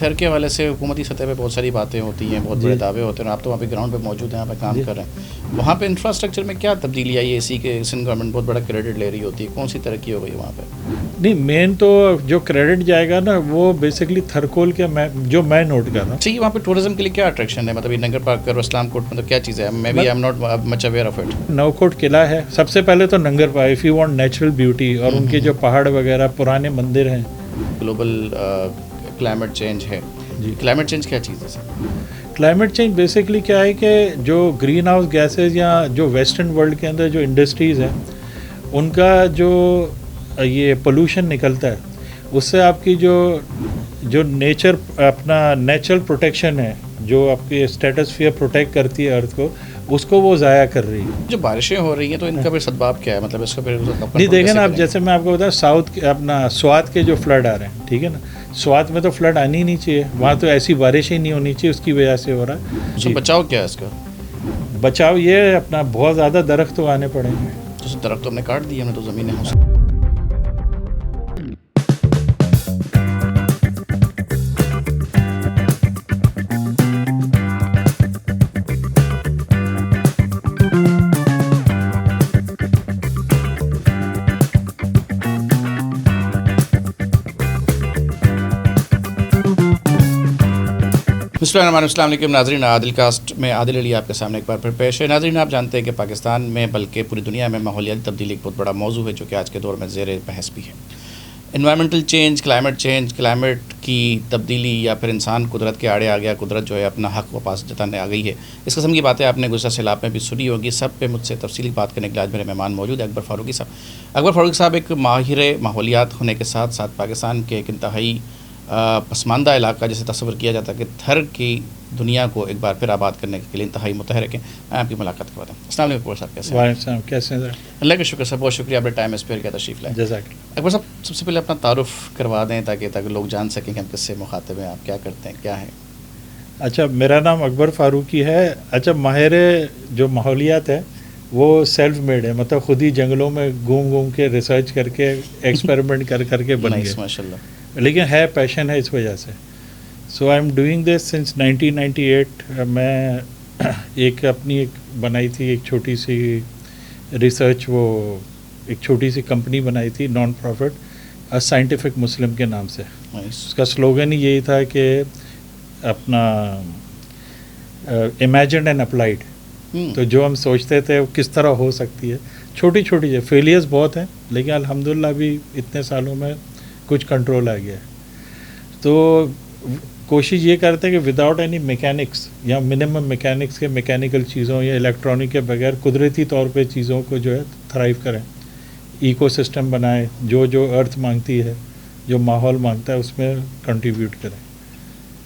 تھر کے حوالے سے حکومتی سطح پہ بہت ساری باتیں ہوتی ہیں, بہت بڑے دعوے ہوتے ہیں, اور آپ تو وہاں پہ گراؤنڈ پہ موجود ہیں, یہاں پہ کام کر رہے ہیں. وہاں پہ انفراسٹرکچر میں کیا تبدیلی آئی ہے؟ اسی کے سندھ گورنمنٹ بہت بڑا کریڈٹ لے رہی ہوتی ہے, کون سی ترقی ہو گئی وہاں پہ؟ نہیں, مین تو جو کریڈٹ جائے گا نا وہ بیسکلی تھرکول کے جو میں نوٹ کر رہا ہوں. ٹھیک ہے, وہاں پہ ٹورزم کے لیے کیا اٹریکشن ہے؟ مطلب یہ ننگر پارکر اور اسلام کوٹ, مطلب کیا چیز ہے؟ میں بھی I am not much aware of it. Naukot قلعہ ہے سب سے پہلے تو Nagarparkar, if you want natural beauty, اور ان کے جو پہاڑ وغیرہ پرانے مندر ہیں. گلوبل کلائمیٹ چینج ہے جی, کلائمیٹ چینج کیا چیز ہے سر؟ کلائمیٹ چینج بیسکلی کیا ہے کہ جو گرین ہاؤس گیسز یا جو ویسٹرن ورلڈ کے اندر جو انڈسٹریز ہیں ان کا جو یہ پولوشن نکلتا ہے, اس سے آپ کی جو نیچر اپنا نیچرل پروٹیکشن ہے, جو آپ کی اسٹیٹسفیئر پروٹیکٹ کرتی ہے ارتھ کو, اس کو وہ ضائع کر رہی ہے. جو بارشیں ہو رہی ہیں تو ان کا پھر سدباب کیا ہے؟ مطلب اس کا پھر نہیں دیکھیں نا آپ, جیسے میں آپ کو بتاؤں ساؤتھ اپنا سوات کے جو فلڈ آ رہے ہیں, ٹھیک ہے نا, سوات میں تو فلڈ آنی ہی نہیں چاہیے, وہاں تو ایسی بارش ہی نہیں ہونی چاہیے, اس کی وجہ سے ہو رہا ہے. جی, بچاؤ کیا ہے اس کا؟ بچاؤ یہ اپنا بہت زیادہ درخت اگانے پڑیں گے. تو درخت تو ہم نے کاٹ دی, ہم نے تو زمینیں ہوں. بسم اللہ الرحمن الرحیم. السلام علیکم ناظرین, عادل کاسٹ میں عادل علی آپ کے سامنے ایک بار پھر پیش ہے. ناظرین, آپ جانتے ہیں کہ پاکستان میں بلکہ پوری دنیا میں ماحولیاتی تبدیلی ایک بہت بڑا موضوع ہے جو کہ آج کے دور میں زیر بحث بھی ہے. انوائرمنٹل چینج, کلائمیٹ کی تبدیلی, یا پھر انسان قدرت کے آڑے آ گیا, قدرت جو ہے اپنا حق و پاس جتانے آ گئی ہے, اس قسم کی باتیں آپ نے گزشتہ سیلاب میں بھی سنی ہوگی. سب پہ مجھ سے تفصیلی بات کرنے کے لیے آج میرے مہمان موجود ہیں اکبر فاروقی صاحب. اکبر فاروقی صاحب ایک ماہر ماحولیات ہونے کے ساتھ ساتھ پاکستان کے ایک انتہائی پسماندہ علاقہ جسے تصور کیا جاتا ہے کہ تھر کی دنیا کو ایک بار پھر آباد کرنے کے لیے انتہائی متحرک ہیں. میں آپ کی ملاقات کرواتا ہوں. السلام علیکم اکبر صاحب, کیسے ہیں؟ وعلیکم السلام, کیسے ہیں؟ اللہ کا شکر صاحب, بہت شکریہ, آپ نے ٹائم اسپیئر کیا, تشریف لائے. جزاک اللہ. اکبر صاحب, سب سے پہلے اپنا تعارف کروا دیں تاکہ لوگ جان سکیں کہ ہم کس سے مخاطب ہیں, آپ کیا کرتے ہیں, کیا ہیں؟ اچھا, میرا نام اکبر فاروقی ہے. اچھا, ماہر جو ماحولیات ہے وہ سیلف میڈ ہے, مطلب خود ہی جنگلوں میں گھوم کے ریسرچ کر کے ایکسپیریمنٹ کر کے بن گئے. ماشاء اللہ. لیکن ہے پیشن ہے اس وجہ سے. So I am doing this since 1998. میں اپنی ایک بنائی تھی ایک چھوٹی سی ریسرچ, وہ ایک چھوٹی سی کمپنی بنائی تھی نان پروفٹ, سائنٹیفک مسلم کے نام سے. اس کا سلوگن ہی یہی تھا کہ اپنا امیجنڈ اینڈ اپلائیڈ. تو جو ہم سوچتے تھے وہ کس طرح ہو سکتی ہے, چھوٹی چھوٹی فیلیئرز بہت ہیں, لیکن الحمدللہ ابھی اتنے سالوں میں کچھ کنٹرول آ گیا ہے. تو کوشش یہ کرتے ہیں کہ وداؤٹ اینی میکینکس یا منیمم میکینکس کے میکینیکل چیزوں یا الیکٹرانک کے بغیر قدرتی طور پہ چیزوں کو جو ہے تھرائیو کریں, ایکو سسٹم بنائیں, جو ارتھ مانگتی ہے, جو ماحول مانگتا ہے اس میں کنٹریبیوٹ کریں.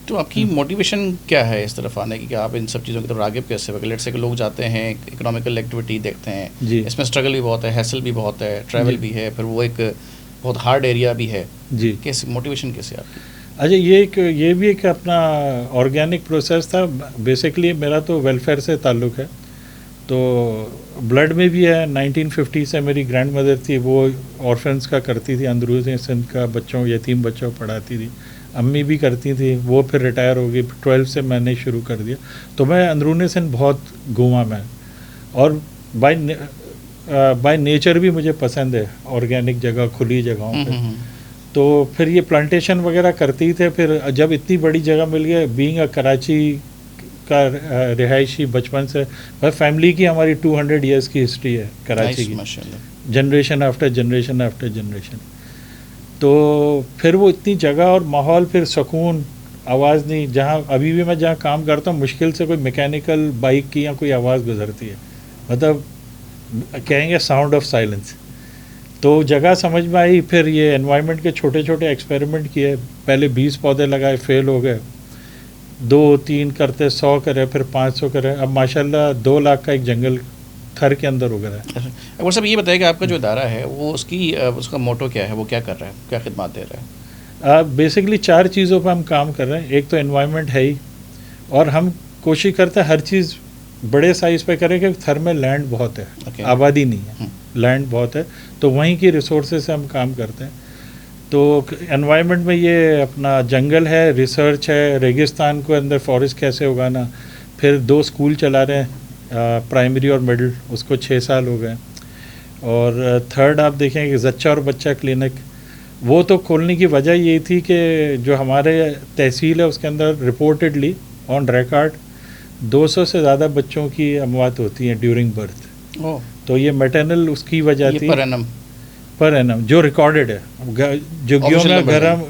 تو آپ کی موٹیویشن کیا ہے اس طرف آنے کی, کہ آپ ان سب چیزوں کی طرف راغب کیسے ہوگے؟ لیٹ سے کہ لوگ جاتے ہیں اکنامیکل ایکٹیویٹی دیکھتے ہیں, جی, اس میں اسٹرگل بھی بہت ہے, ہیسل بھی بہت ہے, ٹریول بھی ہے, پھر وہ ایک بہت ہارڈ ایریا بھی ہے. جی, کیسے موٹیویشن کیسے آپ کی؟ اچھا, یہ بھی ایک اپنا آرگینک پروسیس تھا. بیسکلی میرا تو ویلفیئر سے تعلق ہے, تو بلڈ میں بھی ہے. 1950 سے میری گرینڈ مدر تھی, وہ آرفنس کا کرتی تھی, اندرون سندھ کا بچوں, یتیم بچوں کو پڑھاتی تھی. امی بھی کرتی تھی, وہ پھر ریٹائر ہو گئی. 12 سے میں نے شروع کر دیا. تو میں اندرون سندھ بہت گھوما میں, اور بائی نیچر بھی مجھے پسند ہے آرگینک جگہ, کھلی جگہوں پہ. تو پھر یہ پلانٹیشن وغیرہ کرتی تھے. پھر جب اتنی بڑی جگہ مل گیا, بینگ اے کراچی کا رہائشی بچپن سے, فیملی کی ہماری 200 ایئرس کی ہسٹری ہے کراچی کی, generation after generation after generation. تو پھر وہ اتنی جگہ اور ماحول, پھر سکون, آواز نہیں. جہاں ابھی بھی میں جہاں کام کرتا ہوں مشکل سے کوئی میکینیکل بائک کی یا کوئی آواز گزرتی ہے, مطلب کہیں گے ساؤنڈ آف سائلنس. تو جگہ سمجھ میں آئی. پھر یہ انوائرمنٹ کے چھوٹے چھوٹے ایکسپیریمنٹ کیے. پہلے 20 پودے لگائے, فیل ہو گئے. 2-3 کرتے, 100 کرے, پھر 500 کرے. اب ماشاءاللہ 2 لاکھ کا ایک جنگل تھر کے اندر ہو گیا ہے. اکبر صاحب, یہ بتائیے کہ آپ کا جو ادارہ ہے وہ اس کا موٹو کیا ہے, وہ کیا کر رہا ہے, کیا خدمات دے رہا ہے؟ بیسکلی 4 چیزوں پہ ہم کام کر رہے ہیں. ایک تو انوائرمنٹ ہے ہی, اور ہم کوشش کرتے ہیں ہر چیز بڑے سائز پہ کریں, کہ تھر میں لینڈ بہت ہے, آبادی نہیں ہے, لینڈ بہت ہے, تو وہیں کی ریسورسز سے ہم کام کرتے ہیں. تو انوائرمنٹ میں یہ اپنا جنگل ہے, ریسرچ ہے, ریگستان کو اندر فارسٹ کیسے اگانا. پھر 2 اسکول چلا رہے ہیں, پرائمری اور مڈل, اس کو 6 سال ہو گئے. اور تھرڈ آپ دیکھیں کہ زچہ اور بچہ کلینک, وہ تو کھولنے کی وجہ یہی تھی کہ جو ہمارے تحصیل ہے اس کے اندر رپورٹڈلی آن ریکارڈ 200 سے زیادہ بچوں کی اموات ہوتی ہیں ڈیورنگ برتھ. تو یہ میٹرنل اس کی وجہ تھی پر اینم جو ریکارڈڈ ہے. جگیوں میں گرم,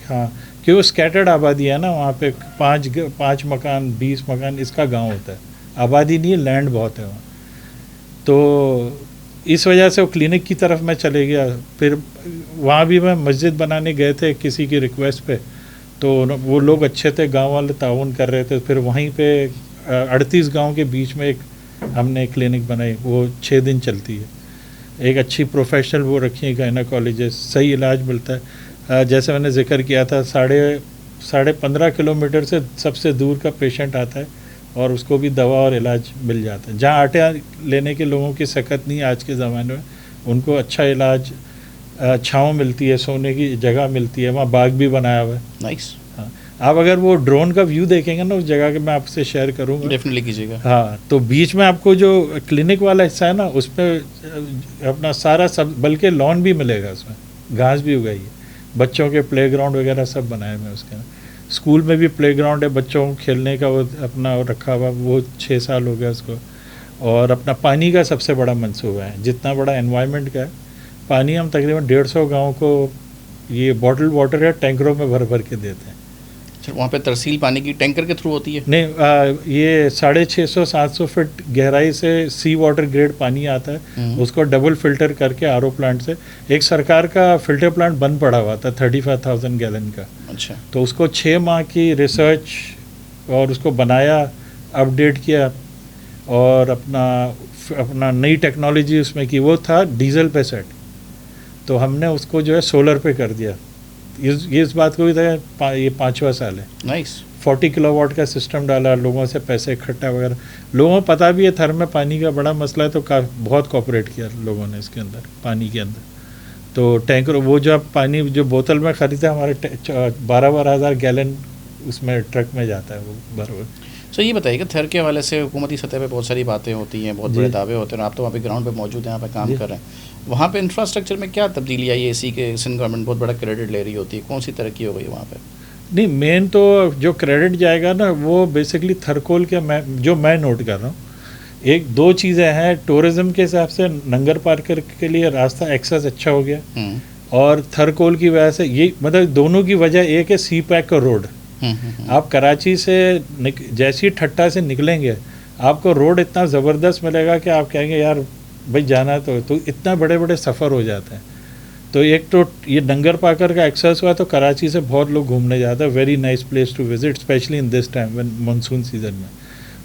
ہاں, کہ وہ اسکیٹرڈ آبادی ہے نا, وہاں پہ 5 مکان 20 مکان اس کا گاؤں ہوتا ہے, آبادی نہیں ہے, لینڈ بہت ہے وہاں. تو اس وجہ سے وہ کلینک کی طرف میں چلے گیا. پھر وہاں بھی میں مسجد بنانے گئے تھے کسی کی ریکویسٹ پہ, تو وہ لوگ اچھے تھے, گاؤں والے تعاون کر رہے تھے. پھر وہیں پہ 38 گاؤں کے بیچ میں ہم نے ایک کلینک بنائی, وہ 6 دن چلتی ہے. ایک اچھی پروفیشنل وہ رکھی ہے, گائناکالوجسٹ, صحیح علاج ملتا ہے. جیسے میں نے ذکر کیا تھا 15.5 کلومیٹر سے سب سے دور کا پیشنٹ آتا ہے اور اس کو بھی دوا اور علاج مل جاتا ہے. جہاں آٹے لینے کے لوگوں کی سکت نہیں ہے آج کے زمانے میں, ان کو اچھا علاج, چھاؤں ملتی ہے, سونے کی جگہ ملتی ہے, وہاں باغ بھی بنایا ہوا ہے. نائس. ہاں, آپ اگر وہ ڈرون کا ویو دیکھیں گے نا اس جگہ کے, میں آپ سے شیئر کروں گا, ڈیفینیٹلی کیجیے گا. ہاں, تو بیچ میں آپ کو جو کلینک والا حصہ ہے نا, اس پہ اپنا سارا سب, بلکہ لان بھی ملے گا, اس میں گھاس بھی اگائی ہے, بچوں کے پلے گراؤنڈ وغیرہ سب بنائے ہوئے اس کے. اسکول میں بھی پلے گراؤنڈ ہے بچوں کو کھیلنے کا, وہ اپنا رکھا ہوا, وہ 6 سال ہو گیا اس کو. اور اپنا پانی کا سب سے بڑا منصوبہ ہے, جتنا بڑا انوائرمنٹ کا ہے. پانی ہم تقریباً 150 گاؤں کو یہ باٹل واٹر ہے ٹینکروں میں بھر کے دیتے ہیں. وہاں پہ ترسیل پانی کی ٹینکر کے تھرو ہوتی ہے؟ نہیں, یہ 650-700 فٹ گہرائی سے سی واٹر گریڈ پانی آتا ہے, اس کو ڈبل فلٹر کر کے RO پلانٹ سے. ایک سرکار کا فلٹر پلانٹ بند پڑا ہوا تھا 35,000 گیلن کا. اچھا. تو اس کو 6 ماہ کی ریسرچ اور اس کو بنایا, اپڈیٹ کیا, اور اپنا نئی ٹیکنالوجی اس میں کی. وہ تھا ڈیزل پہ سیٹ, تو ہم نے اس کو جو ہے سولر پہ کر دیا. یہ اس بات کو بھی تھا, یہ 5واں سال ہے. نائس. 40 کلو واٹ کا سسٹم ڈالا, لوگوں سے پیسے اکٹھا وغیرہ. لوگوں کو پتہ بھی ہے تھر میں پانی کا بڑا مسئلہ ہے, تو بہت کوآپریٹ کیا لوگوں نے اس کے اندر, پانی کے اندر. تو ٹینکر, وہ جو پانی جو بوتل میں خریدا ہمارے 12,000 گیلن اس میں ٹرک میں جاتا ہے وہ بھر. سو یہ بتائیے کہ تھر کے حوالے سے حکومتی سطح پہ بہت ساری باتیں ہوتی ہیں, بہت بڑے دعوے ہوتے ہیں, آپ تو وہاں پہ گراؤنڈ پہ موجود ہیں, یہاں پہ کام کر رہے ہیں. وہاں پہ انفراسٹرکچر میں کیا تبدیلی آئی ہے؟ اسی کے سندھ گورنمنٹ بہت بڑا کریڈٹ لے رہی ہوتی ہے, کون سی ترقی ہو گئی وہاں پہ؟ نہیں, مین تو جو کریڈٹ جائے گا نا وہ بیسکلی تھرکول کے, جو میں نوٹ کر رہا ہوں 1-2 چیزیں ہیں. ٹورزم کے حساب سے ننگر پارکر کے لیے راستہ ایکسس اچھا ہو گیا, اور تھرکول کی وجہ سے یہ مطلب دونوں کی وجہ ایک ہے سی پیک کا روڈ. آپ کراچی سے جیسی ٹھٹا سے نکلیں گے آپ کو روڈ اتنا زبردست ملے گا کہ آپ کہیں گے یار بھائی جانا تو اتنا بڑے سفر ہو جاتے ہیں. تو ایک تو یہ ننگر پاکر کا ایکسس ہوا, تو کراچی سے بہت لوگ گھومنے جاتے ہیں. Very nice place to visit, especially in this time when monsoon season میں.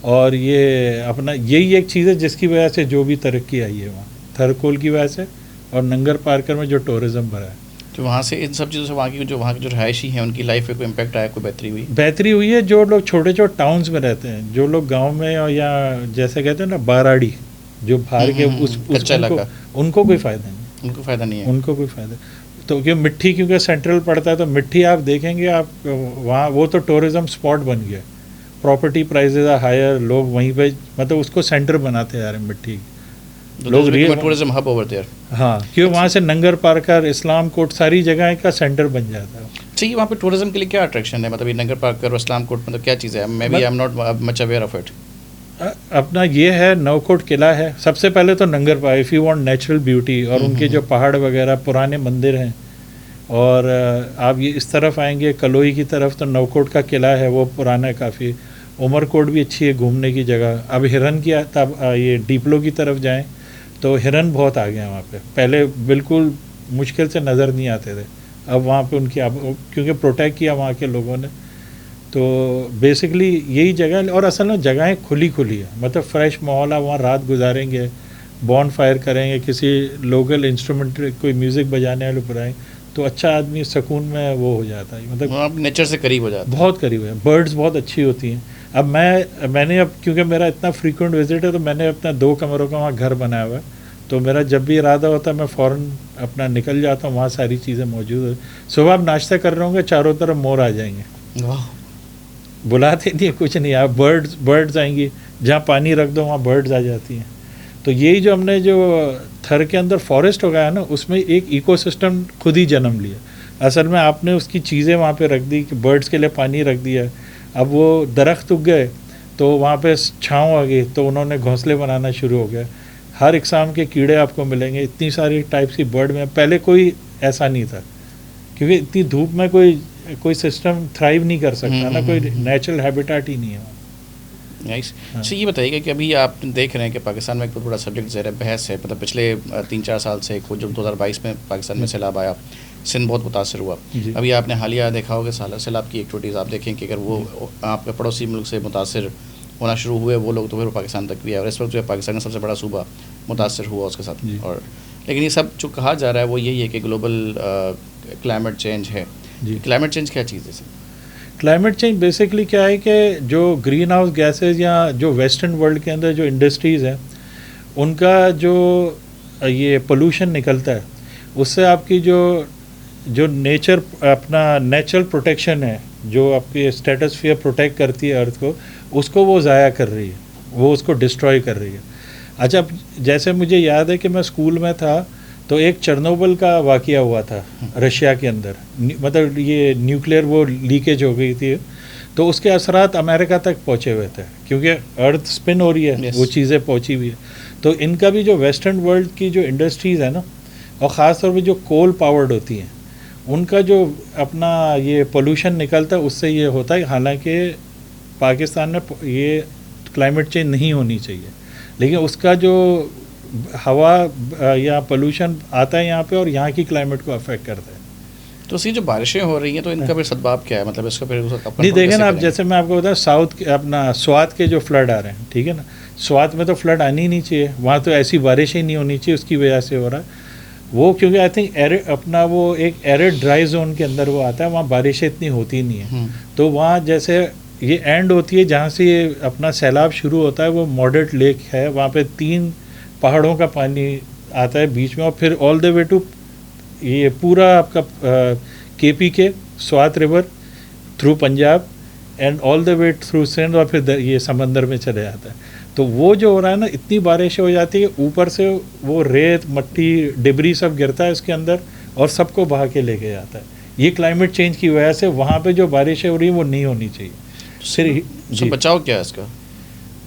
اور یہ اپنا یہی ایک چیز ہے جس کی وجہ سے جو بھی ترقی آئی ہے وہاں تھرکول کی وجہ سے, اور ننگر پارکر میں جو ٹورزم بھرا ہے. تو وہاں سے ان سب چیزوں سے وہاں کی جو رہائشی ہیں ان کی لائف پہ کوئی امپیکٹ آیا, کوئی بہتری ہوئی ہے. جو لوگ چھوٹے ٹاؤنز میں رہتے ہیں, جو لوگ گاؤں میں یا جیسے کہتے ہیں نا باراڑی, جو باہر کے ان کو کوئی فائدہ نہیں. ان کو فائدہ نہیں ہے, ان کو کوئی فائدہ. تو کہ مٹھی کیونکہ سینٹرل پڑتا ہے, تو مٹھی آپ دیکھیں گے آپ وہاں, وہ تو ٹورزم اسپاٹ بن گیا. پراپرٹی پرائزز آر ہائر, لوگ وہیں پہ مطلب اس کو سینٹر بناتے جا رہے ہیں مٹھی. لوگ ٹورزم ہب اوور دیئر. ہاں, کیوں وہاں سے ننگر پارکر, اسلام کوٹ, ساری جگہ کا سینٹر بن جاتا ہے. ٹھیک ہے, وہاں پہ ٹورزم کے لیے کیا اٹریکشن ہے؟ مطلب یہ ننگر پارکر اور اسلام کوٹ مطلب کیا چیز ہے؟ میں بھی I am not much aware of it. اپنا یہ ہے نوکوٹ قلعہ ہے سب سے پہلے تو ننگر park, if you want natural beauty, اور ان کے جو پہاڑ وغیرہ پرانے مندر ہیں. اور آپ یہ اس طرف آئیں گے کلوئی کی طرف, تو نوکوٹ کا قلعہ ہے, وہ پرانا ہے کافی. عمر کوٹ بھی اچھی ہے گھومنے کی جگہ. اب ہرن کی تب یہ ڈیپلو کی طرف جائیں تو ہرن بہت آ گئے ہیں وہاں پہ. پہلے بالکل مشکل سے نظر نہیں آتے تھے, اب وہاں پہ ان کی کیونکہ پروٹیکٹ کیا وہاں کے لوگوں نے. تو بیسکلی یہی جگہ, اور اصل میں جگہیں کھلی ہے, مطلب فریش ماحول ہے. وہاں رات گزاریں گے, بون فائر کریں گے, کسی لوکل انسٹرومنٹ کوئی میوزک بجانے والے بلائیں, تو اچھا آدمی سکون میں وہ ہو جاتا ہے, مطلب نیچر سے قریب ہو جاتا ہے. بہت قریب ہے. برڈز بہت اچھی ہوتی ہیں. اب میں نے اب کیونکہ میرا اتنا فریکوینٹ وزٹ ہے, تو میں نے اپنا 2 کمروں کا وہاں گھر بنایا ہوا ہے, تو میرا جب بھی ارادہ ہوتا ہے میں فوراً اپنا نکل جاتا ہوں, وہاں ساری چیزیں موجود ہیں. صبح آپ ناشتہ کر رہے ہوں گے, چاروں طرف مور آ جائیں گے, بلاتے نہیں کچھ نہیں, آپ برڈز آئیں گی, جہاں پانی رکھ دو وہاں برڈز آ جاتی ہیں. تو یہی جو ہم نے جو تھر کے اندر فارسٹ اگایا نا, اس میں ایک ایکو سسٹم خود ہی جنم لیا. اصل میں آپ نے اس کی چیزیں وہاں پہ رکھ دی کہ برڈز کے لیے پانی رکھ دیا, اب وہ درخت اگ گئے تو وہاں پہ چھاؤں آ گئی تو انہوں نے گھونسلے بنانا شروع ہو گئے. ہر اقسام کے کیڑے آپ کو ملیں گے, اتنی ساری ٹائپس کی برڈ میں. پہلے کوئی ایسا نہیں تھا کیونکہ اتنی دھوپ میں کوئی سسٹم تھرائیو نہیں کر سکتا نا, کوئی نیچرل ہیبیٹاٹ ہی نہیں ہے. نائس. اچھا یہ بتائیے گا کہ ابھی آپ دیکھ رہے ہیں کہ پاکستان میں ایک بہت بڑا سبجیکٹ زیر بحث ہے, مطلب پچھلے 3-4 سال سے جو 2022 میں پاکستان میں سیلاب آیا, سندھ بہت متاثر ہوا. ابھی آپ نے حالیہ دیکھا ہوگا سالہ سیلاب کی ایکٹیویٹیز آپ دیکھیں کہ اگر وہ آپ کے پڑوسی ملک سے متاثر ہونا شروع ہوئے وہ لوگ تو پھر پاکستان تک بھی ہے, اور اس وقت جو ہے پاکستان کا سب سے بڑا صوبہ متاثر ہوا اس کے ساتھ. اور لیکن یہ سب جو کہا جا رہا ہے وہ یہی ہے کہ گلوبل کلائمیٹ چینج ہے. کلائمیٹ چینج کیا چیز ہے سر؟ کلائمیٹ چینج بیسکلی کیا ہے کہ جو گرین ہاؤس گیسز یا جو ویسٹرن ورلڈ کے اندر جو انڈسٹریز ہیں ان کا جو یہ پولوشن نکلتا ہے, اس سے آپ کی جو نیچر اپنا نیچرل پروٹیکشن ہے, جو آپ کی اسٹیٹسفیئر پروٹیکٹ کرتی ہے ارتھ کو, اس کو وہ ضائع کر رہی ہے, وہ اس کو ڈسٹروائے کر رہی ہے. اچھا جیسے مجھے یاد ہے کہ میں اسکول میں تھا تو ایک چرنوبل کا واقعہ ہوا تھا رشیا کے اندر, مطلب یہ نیوکلیئر وہ لیکیج ہو گئی تھی, تو اس کے اثرات امریکہ تک پہنچے ہوئے تھے کیونکہ ارتھ اسپن ہو رہی ہے, وہ چیزیں پہنچی ہوئی ہے. تو ان کا بھی جو ویسٹرن ورلڈ کی جو انڈسٹریز ہے نا, اور خاص طور پہ جو کول پاورڈ ہوتی ہیں, ان کا جو اپنا یہ پولوشن نکلتا ہے اس سے یہ ہوتا ہے. حالانکہ پاکستان میں یہ کلائمیٹ چینج نہیں ہونی چاہیے, لیکن اس کا جو ہوا یا پولوشن آتا ہے یہاں پہ اور یہاں کی کلائمیٹ کو افیکٹ کرتا ہے. تو اسی جو بارشیں ہو رہی ہیں تو ان کا پھر سدباب کیا ہے, مطلب اس کا پھر نہیں دیکھیں نا آپ, جیسے میں آپ کو بتاؤں ساؤتھ اپنا سوات کے جو فلڈ آ رہے ہیں, ٹھیک ہے نا, سوات میں تو فلڈ آنی نہیں چاہیے, وہاں تو ایسی بارش ہی نہیں ہونی چاہیے, اس کی وجہ سے ہو رہا ہے وہ, کیونکہ آئی تھنک اپنا وہ ایک ایرڈ ڈرائی زون کے اندر وہ آتا ہے, وہاں بارشیں اتنی ہوتی نہیں ہیں. تو وہاں جیسے یہ اینڈ ہوتی ہے جہاں سے یہ اپنا سیلاب شروع ہوتا ہے, وہ ماڈریٹ لیک ہے, وہاں پہ 3 پہاڑوں کا پانی آتا ہے بیچ میں, اور پھر آل دا وے ٹو یہ پورا آپ کا کے پی کے Swat river through Punjab and all the way through Sindh, اور پھر یہ سمندر میں چلے جاتا ہے. تو وہ جو ہو رہا ہے نا, اتنی بارش ہو جاتی ہے اوپر سے وہ ریت مٹی ڈبری سب گرتا ہے اس کے اندر اور سب کو بہا کے لے کے جاتا ہے. یہ کلائمیٹ چینج کی وجہ سے وہاں پہ جو بارشیں ہو رہی ہیں وہ نہیں ہونی چاہیے. صرف بچاؤ کیا ہے اس کا؟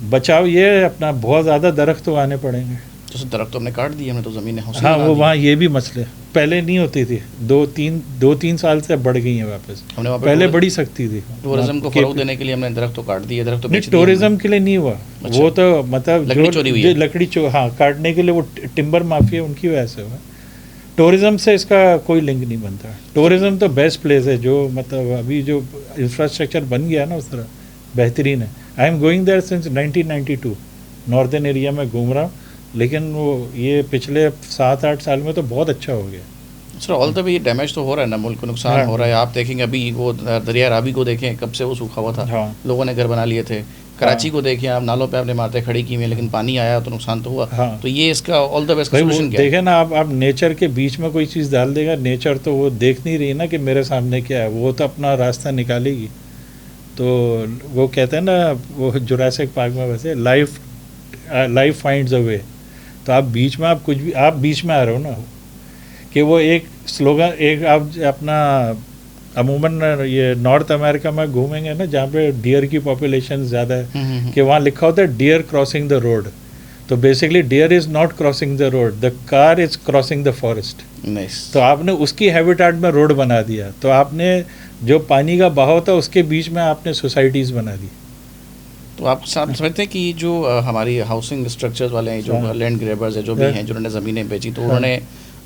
بچاؤ یہ اپنا بہت زیادہ درخت اگانے پڑیں گے. تو درخت تو ہم نے کاٹ دیے, ہم نے تو زمینیں. ہاں وہ وہاں یہ بھی مسئلے پہلے نہیں ہوتی تھی, 2-3 سال سے بڑھ گئی ہیں واپس, پہلے بڑی سختی تھی. ٹورزم کو فروغ دینے کے لیے ہم نے درخت تو کاٹ دیے. درخت نہیں ٹورزم کے لیے نہیں ہوا, وہ تو مطلب لکڑی ہاں کاٹنے کے لیے وہ ٹمبر مافیا ان کی وجہ سے ہوا. ٹورزم سے اس کا کوئی لنک نہیں بنتا. ٹورزم تو بیسٹ پلیس ہے, جو مطلب ابھی جو انفراسٹرکچر بن گیا نا اس طرح بہترین ہے. I am going there since 1992, northern area میں گھوم رہا ہوں, لیکن وہ یہ پچھلے 7-8 سال میں تو بہت اچھا ہو گیا. سر آل دا وے ڈیمیج تو ہو رہا ہے نا, ملک کو نقصان ہو رہا ہے. آپ دیکھیں گے ابھی وہ دریا رابی کو دیکھیں, کب سے وہ سوکھا ہوا تھا, لوگوں نے گھر بنا لیے تھے. کراچی کو دیکھیں آپ, نالوں پہ آپ نے عمارتیں کھڑی کی ہوئی ہیں, لیکن پانی آیا تو نقصان تو ہوا. تو یہ اس کا آل دا وے سولوشن کیا ہے؟ دیکھیں نا آپ نیچر کے بیچ میں کوئی چیز ڈال دے گا, نیچر تو وہ دیکھ نہیں رہی نا کہ میرے سامنے کیا ہے, وہ تو اپنا راستہ نکالے گی. تو وہ کہتے ہیں نا وہ جوراسک پارک میں ویسے لائف فائنڈز اے وے. تو آپ بیچ میں آپ کچھ بھی آپ بیچ میں آ رہے ہو نا, کہ وہ ایک سلوگن ایک آپ اپنا عموماً یہ نارتھ امریکہ میں گھومیں گے نا جہاں پہ ڈیئر کی پاپولیشن زیادہ ہے, کہ وہاں لکھا ہوتا ہے ڈیئر کراسنگ دا روڈ. تو basically dear is not crossing the road, the car is crossing the forest. تو آپ نے اس کی ہیبیٹاٹ میں روڈ بنا دیا, تو آپ نے جو پانی کا بہاؤ تھا اس کے بیچ میں آپ نے سوسائٹیز بنا دی. تو آپ سمجھتے ہیں کہ جو ہماری ہاؤسنگ اسٹرکچرز والے ہیں, جو لینڈ گریبرز ہیں, جو بھی ہیں, جنہوں نے زمینیں بیچی, تو انہوں نے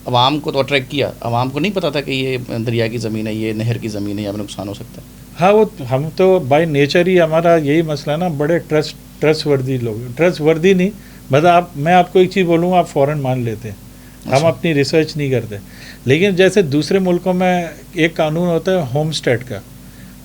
عوام کو تو اٹریکٹ کیا. عوام کو نہیں پتا تھا کہ یہ دریا کی زمین ہے, یہ نہر کی زمین ہے, یہاں پہ نقصان ہو سکتا ہے. ہاں وہ ہم تو بائی نیچر ہی ہمارا یہی مسئلہ ہے نا, بڑے ٹرسٹ وردی لوگ. ٹرسٹ وردی نہیں مطلب میں آپ کو ایک چیز بولوں گا آپ فوراً مان لیتے ہیں, ہم اپنی ریسرچ نہیں کرتے. لیکن جیسے دوسرے ملکوں میں ایک قانون ہوتا ہے ہوم اسٹیٹ کا.